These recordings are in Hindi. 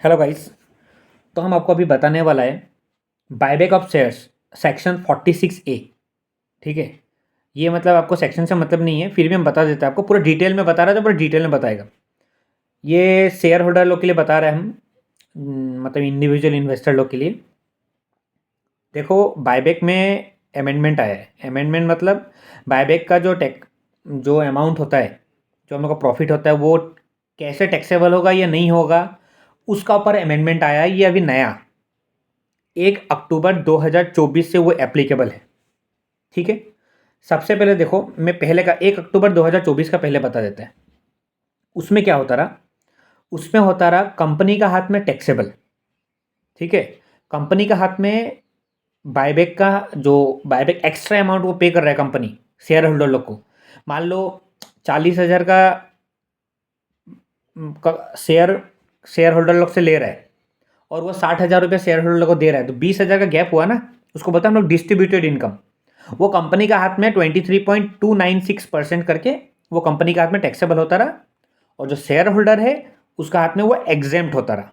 Hello guys. तो हम आपको अभी बताने वाला है buyback of shares section 46A। ठीक है। ये मतलब आपको सेक्शन से मतलब नहीं है, फिर भी हम बता देते हैं आपको, पूरा डिटेल में बता रहा था, पूरा डिटेल में बताएगा। ये शेयर होल्डर लोग के लिए बता रहे हैं हम, मतलब इंडिविजुअल इन्वेस्टर लोग के लिए। देखो, बायबैक में अमेंडमेंट आया है। अमेंडमेंट मतलब बायबैक का जो अमाउंट होता है, जो हम लोग का प्रॉफिट होता है, वो कैसे टैक्सेबल होगा या नहीं होगा, उसका ऊपर अमेंडमेंट आया है। ये अभी नया 1 अक्टूबर 2024 से वो एप्लीकेबल है। ठीक है। सबसे पहले देखो, मैं पहले का 1 अक्टूबर 2024 का पहले बता देते हैं। उसमें क्या होता रहा? उसमें होता रहा कंपनी का हाथ में टैक्सेबल। ठीक है। कंपनी का हाथ में बायबैक का, जो बायबैक एक्स्ट्रा अमाउंट वो पे कर रहा है कंपनी शेयर होल्डर लोग को। मान लो 40,000 का शेयर शेयर होल्डर लोग से ले रहा है और वो 60,000 रुपये शेयर होल्डर को दे रहा है, तो 20,000 का गैप हुआ ना, उसको बोलते हैं हम लोग डिस्ट्रीब्यूटेड इनकम। वो कंपनी का हाथ में 23.296% करके वो कंपनी के हाथ में टैक्सेबल होता रहा, और जो शेयर होल्डर है उसका हाथ में वो एग्जेम्प्ट होता रहा।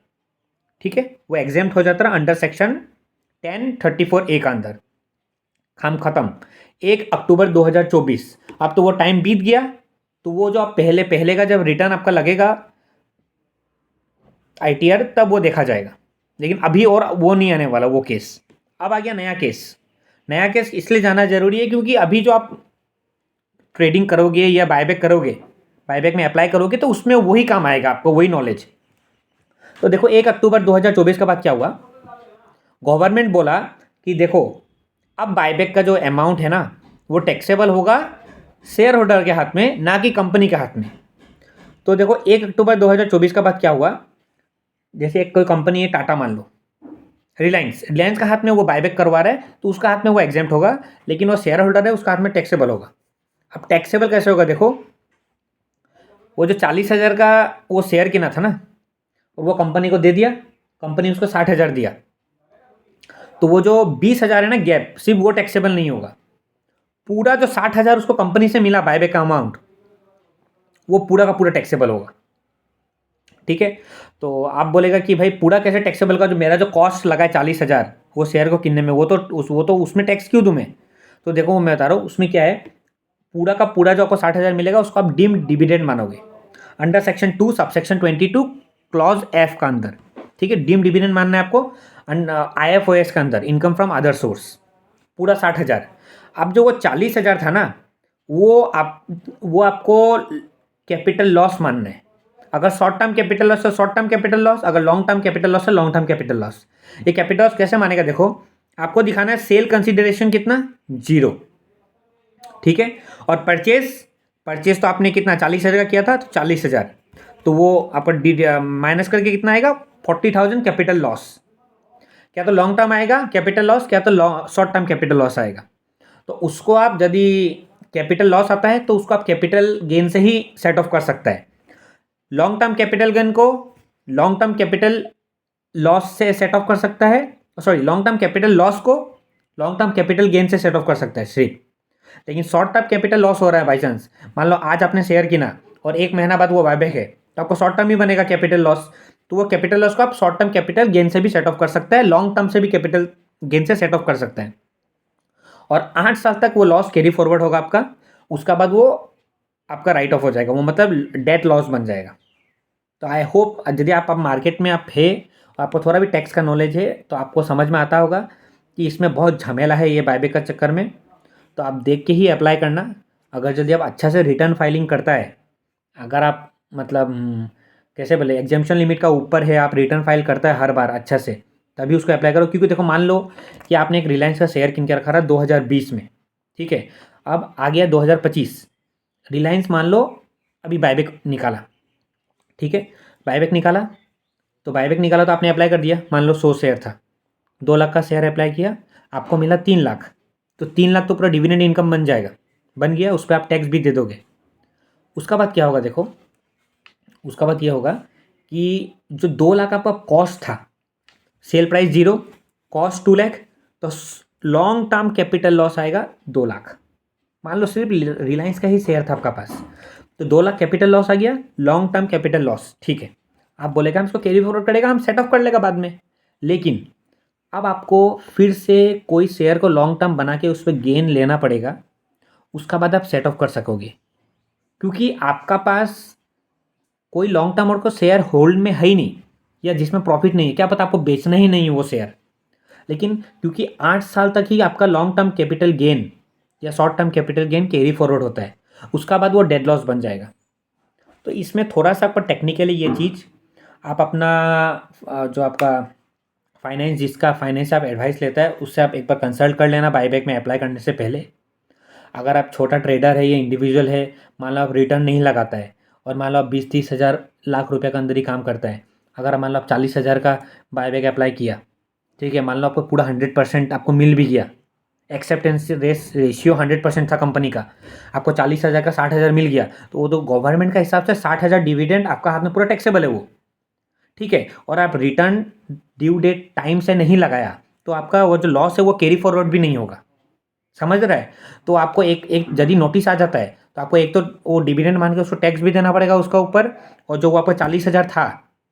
ठीक है। वो एग्जेम्प्ट हो जाता रहा अंडर सेक्शन 1034A का अंदर। काम खत्म। 1 अक्टूबर 2024। अब तो वो टाइम बीत गया। तो वो जो आप पहले पहले का जब रिटर्न आपका लगेगा ITR, तब वो देखा जाएगा। लेकिन अभी और वो नहीं आने वाला वो केस। अब आ गया नया केस। नया केस इसलिए जाना जरूरी है क्योंकि अभी जो आप ट्रेडिंग करोगे या बायबैक करोगे, बायबैक में अप्लाई करोगे, तो उसमें वही काम आएगा आपको, वही नॉलेज। तो देखो, 1 अक्टूबर 2024 के बाद क्या हुआ? गवर्नमेंट बोला कि देखो, अब बायबैक का जो अमाउंट है ना, वो टैक्सेबल होगा शेयर होल्डर के हाथ में, ना कि कंपनी के हाथ में। तो देखो, 1 अक्टूबर 2024 के बाद क्या हुआ? जैसे एक कोई कंपनी है, टाटा मान लो, रिलायंस रिलायंस का हाथ में वो बायबैक करवा रहा है, तो उसका हाथ में वो एग्जेम्प्ट होगा। लेकिन वो शेयर होल्डर है, उसका हाथ में टैक्सेबल होगा। अब टैक्सेबल कैसे होगा? देखो, वो जो 40,000 का वो शेयर किना था ना, और वो कंपनी को दे दिया, कंपनी उसको 60,000 दिया, तो वो जो 20,000 है ना गैप, सिर्फ वो टैक्सेबल नहीं होगा। पूरा जो 60,000 उसको कंपनी से मिला बायबैक का अमाउंट, वो पूरा का पूरा टैक्सेबल होगा। ठीक है। तो आप बोलेगा कि भाई पूरा कैसे टैक्सेबल का, जो मेरा जो कॉस्ट लगा है 40,000 वो शेयर को किनने में, वो तो उसमें टैक्स क्यों दूं मैं? तो देखो, मैं बता रहा हूँ उसमें क्या है। पूरा का पूरा जो आपको 60,000 मिलेगा, उसको आप डीम्ड डिविडेंड मानोगे under section 2 subsection 22 clause F का अंदर। ठीक है। डीम्ड डिविडेंड मानना है आपको IFOS के अंदर, इनकम फ्रॉम अदर सोर्स, पूरा 60,000। अब जो वो 40,000 था ना, वो आपको कैपिटल लॉस मानना है। अगर शॉर्ट टर्म कैपिटल लॉस है शॉर्ट टर्म कैपिटल लॉस, अगर लॉन्ग टर्म कैपिटल लॉस है लॉन्ग टर्म कैपिटल लॉस। ये कैपिटल लॉस कैसे मानेगा? देखो, आपको दिखाना है सेल कंसिडरेशन कितना, 0। ठीक है। और परचेज परचेज तो आपने कितना 40,000 का किया था, तो 40,000, तो वो आपका माइनस करके कितना आएगा? 40,000 कैपिटल लॉस। क्या तो लॉन्ग टर्म आएगा कैपिटल लॉस, क्या तो शॉर्ट टर्म कैपिटल लॉस आएगा। तो उसको आप यदि कैपिटल लॉस आता है, तो उसको आप कैपिटल गेन से ही सेट ऑफ कर सकता है। लॉन्ग टर्म कैपिटल गेन को लॉन्ग टर्म कैपिटल लॉस से सेट ऑफ कर सकता है, sorry, long term capital loss को लॉन्ग टर्म कैपिटल गेन से सेट ऑफ कर सकता है सिर्फ। लेकिन शॉर्ट टर्म कैपिटल लॉस हो रहा है बाई चांस, मान लो आज आपने शेयर किना और 1 महीना बाद वो बायबैक है, तो आपको शॉर्ट टर्म ही बनेगा कैपिटल लॉस। तो वो कैपिटल लॉस को आप शॉर्ट टर्म कैपिटल गेन से भी सेट ऑफ कर सकता है, लॉन्ग टर्म से भी कैपिटल गेन से सेट ऑफ कर सकता है। और 8 साल तक वो लॉस कैरी फॉरवर्ड होगा आपका। उसका बाद वो आपका राइट ऑफ हो जाएगा, वो मतलब डेट लॉस बन जाएगा। तो आई होप यदि आप मार्केट में आप है, आपको थोड़ा भी टैक्स का नॉलेज है, तो आपको समझ में आता होगा कि इसमें बहुत झमेला है ये बायबैक का चक्कर में। तो आप देख के ही अप्लाई करना। अगर यदि आप अच्छा से रिटर्न फाइलिंग करता है, अगर आप मतलब कैसे बोले, एग्जाम्पशन लिमिट का ऊपर है, आप रिटर्न फाइल करता है हर बार अच्छा से, तभी उसको अप्लाई करो। क्योंकि देखो, मान लो कि आपने एक रिलायंस का शेयर किन के रखा था 2020 में। ठीक है। अब आ गया 2025, रिलायंस मान लो अभी बायबैक निकाला। ठीक है। बायबैक निकाला, तो बायबैक निकाला तो आपने अप्लाई कर दिया, मान लो 100 शेयर था, 2 लाख का शेयर अप्लाई किया, आपको मिला 3 लाख। तो 3 लाख तो पूरा डिविडेंड इनकम बन जाएगा, बन गया, उस पर आप टैक्स भी दे दोगे। उसका बाद क्या होगा? देखो, उसका बाद ये होगा कि जो 2 लाख आपका कॉस्ट था, सेल प्राइस 0, कॉस्ट 2 लाख, तो लॉन्ग टर्म कैपिटल लॉस आएगा 2 लाख। मान लो सिर्फ रिलायंस का ही शेयर था आपका पास, तो 2 लाख कैपिटल लॉस आ गया, लॉन्ग टर्म कैपिटल लॉस। ठीक है। आप बोलेगा हम इसको कैरी फॉरवर्ड करेगा, हम सेट ऑफ कर लेगा बाद में। लेकिन अब आपको फिर से कोई शेयर को लॉन्ग टर्म बना के उस पर गेन लेना पड़ेगा, उसका बाद आप सेट ऑफ कर सकोगे, क्योंकि आपका पास कोई लॉन्ग टर्म और को शेयर होल्ड में है ही नहीं, या जिसमें प्रॉफिट नहीं है। क्या पता आपको बेचना ही नहीं है वो शेयर, लेकिन क्योंकि 8 साल तक ही आपका लॉन्ग टर्म कैपिटल गेन या short term capital gain carry forward होता है, उसका बाद वो डेड लॉस बन जाएगा। तो इसमें थोड़ा सा पर टेक्निकली ये चीज़ आप अपना जो आपका जिसका फाइनेंस आप एडवाइस लेता है उससे आप एक बार कंसल्ट कर लेना बाईबैक में अप्लाई करने से पहले। अगर आप छोटा ट्रेडर है या इंडिविजुअल है, मान लो आप रिटर्न नहीं लगाता है और मान लो आप 20-30 हज़ार लाख रुपये का अंदर ही काम करता है, अगर मान लो आप 40 हज़ार का बाईबैक अप्लाई किया, ठीक है, मान लो आपको पूरा 100% आपको मिल भी गया, एक्सेप्टेंस रेशियो 100% था कंपनी का, आपको 40 हज़ार का 60 हज़ार मिल गया, तो वो तो गवर्नमेंट का हिसाब से 60 हज़ार डिविडेंड आपका हाथ में पूरा टैक्सेबल है वो, ठीक है। और आप रिटर्न ड्यू डेट टाइम से नहीं लगाया तो आपका वो जो लॉस है वो कैरी फॉरवर्ड भी नहीं होगा, समझ रहा है। तो आपको एक एक यदि नोटिस आ जाता है तो आपको एक तो वो डिविडेंड मान के उसको टैक्स भी देना पड़ेगा उसका ऊपर, और जो वो आपका 40 हज़ार था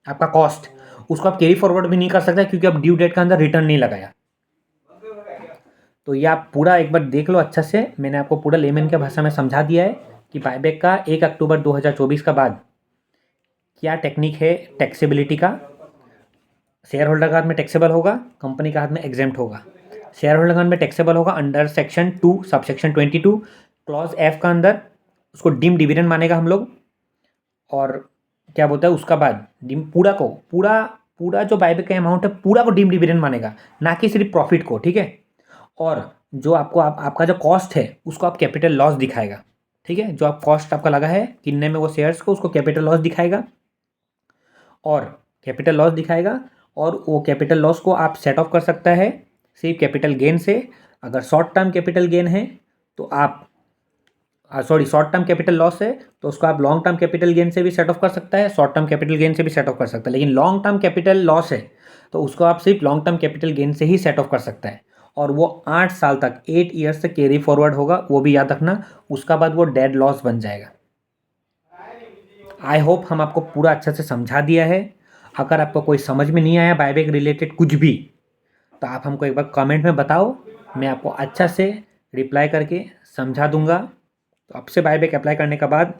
आपका कॉस्ट, उसको आप कैरी फॉरवर्ड भी नहीं कर सकते क्योंकि आप ड्यू डेट के अंदर रिटर्न नहीं लगाया। तो ये आप पूरा एक बार देख लो अच्छा से, मैंने आपको पूरा लेमन के भाषा में समझा दिया है कि बायबैक का 1 अक्टूबर 2024 का बाद क्या टेक्निक है टैक्सेबिलिटी का। शेयर होल्डर का हाथ में टैक्सेबल होगा, कंपनी का हाथ में एग्जेम्प्ट होगा। शेयर होल्डर का हाथ में टैक्सेबल होगा under section 2 subsection 22 clause F का अंदर, उसको डीम डिविडेंड मानेगा हम लोग। और क्या बोलता है उसका बाद डीम पूरा को पूरा पूरा जो बायबैक का अमाउंट है पूरा को डीम डिविडेंड मानेगा, ना कि सिर्फ प्रॉफिट को, ठीक है। और जो आपको आपका जो कॉस्ट है उसको आप कैपिटल लॉस दिखाएगा, ठीक है। जो आप कॉस्ट आपका लगा है किनने में वो शेयर्स को, उसको कैपिटल लॉस दिखाएगा, और कैपिटल लॉस दिखाएगा, और वो कैपिटल लॉस को आप सेट ऑफ कर सकता है सिर्फ कैपिटल गेन से। अगर शॉर्ट टर्म कैपिटल गेन है तो आप शॉर्ट टर्म कैपिटल लॉस है तो उसको आप लॉन्ग टर्म कैपिटल गेन से भी सेट ऑफ कर सकता है, शॉर्ट टर्म कैपिटल गेन से भी सेट ऑफ कर सकता है। लेकिन लॉन्ग टर्म कैपिटल लॉस है तो उसको आप सिर्फ लॉन्ग टर्म कैपिटल गेन से ही सेट ऑफ कर सकता है, और वो 8 साल तक 8 ईयर्स तक कैरी फॉरवर्ड होगा, वो भी याद रखना। उसका बाद वो डेड लॉस बन जाएगा। आई होप हम आपको पूरा अच्छा से समझा दिया है। अगर आपको कोई समझ में नहीं आया बायबैक रिलेटेड कुछ भी, तो आप हमको एक बार कमेंट में बताओ, मैं आपको अच्छा से रिप्लाई करके समझा दूंगा। तो आपसे बायबैक अप्लाई करने का बाद,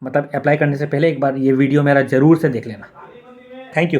मतलब अप्लाई करने से पहले एक बार ये वीडियो मेरा ज़रूर से देख लेना। Thank you.